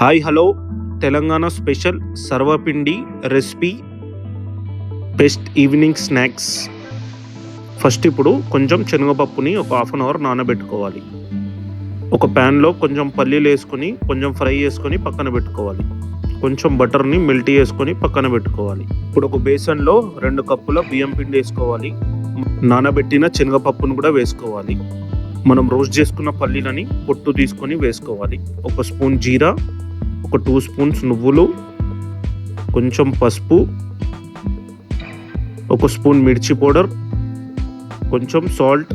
Hi hello Telangana special sarvapindi recipe best evening snacks. First ఇప్పుడు కొంచెం శనగపప్పుని ఒక హాఫ్ అన్ అవర్ నానబెట్టుకోవాలి. ఒక ప్యాన్లో కొంచెం పల్లీలు వేసుకొని కొంచెం ఫ్రై చేసుకొని పక్కన పెట్టుకోవాలి. కొంచెం బటర్ని మెల్ట్ చేసుకొని పక్కన పెట్టుకోవాలి. ఇప్పుడు ఒక బేసన్లో 2 కప్పుల బియ్యం పిండి వేసుకోవాలి. నానబెట్టిన శనగపప్పును కూడా వేసుకోవాలి. మనం రోస్ట్ చేసుకున్న పల్లీలని పొట్టు తీసుకొని వేసుకోవాలి. 1 స్పూన్ జీరా, 2 స్పూన్స్ నువ్వులు, కొంచెం పసుపు, 1 స్పూన్ మిర్చి పౌడర్, కొంచెం salt,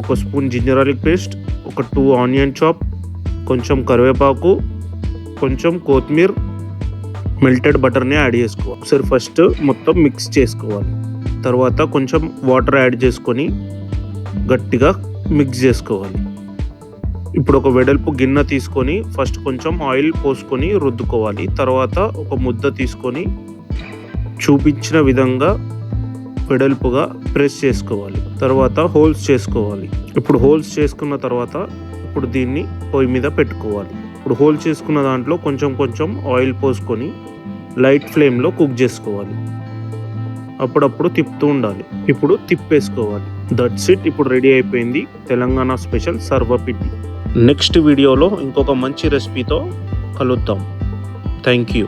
1 spoon ginger garlic paste, 2 onion chop, కొంచెం కరివేపాకు, కొంచెం కొత్తిమీర, మెల్టెడ్ బటర్ని యాడ్ చేసుకోవాలి. ఒకసారి ఫస్ట్ మొత్తం మిక్స్ చేసుకోవాలి. తర్వాత కొంచెం వాటర్ యాడ్ చేసుకొని గట్టిగా మిక్స్ చేసుకోవాలి. ఇప్పుడు ఒక వెడల్పు గిన్నె తీసుకొని ఫస్ట్ కొంచెం ఆయిల్ పోసుకొని రుద్దుకోవాలి. తర్వాత ఒక ముద్ద తీసుకొని చూపించిన విధంగా వెడల్పుగా ప్రెస్ చేసుకోవాలి. తర్వాత హోల్స్ చేసుకోవాలి. ఇప్పుడు హోల్స్ చేసుకున్న తర్వాత ఇప్పుడు దీన్ని పొయ్యి మీద పెట్టుకోవాలి. ఇప్పుడు హోల్స్ చేసుకున్న దాంట్లో కొంచెం కొంచెం ఆయిల్ పోసుకొని లైట్ ఫ్లేమ్లో కుక్ చేసుకోవాలి. అప్పుడప్పుడు తిప్పుతూ ఉండాలి. ఇప్పుడు తిప్పేసుకోవాలి. That's it. ఇప్పుడు రెడీ అయిపోయింది తెలంగాణ స్పెషల్ సర్వపిండి. నెక్స్ట్ వీడియోలో ఇంకొక మంచి రెసిపీతో కలుద్దాం. Thank you.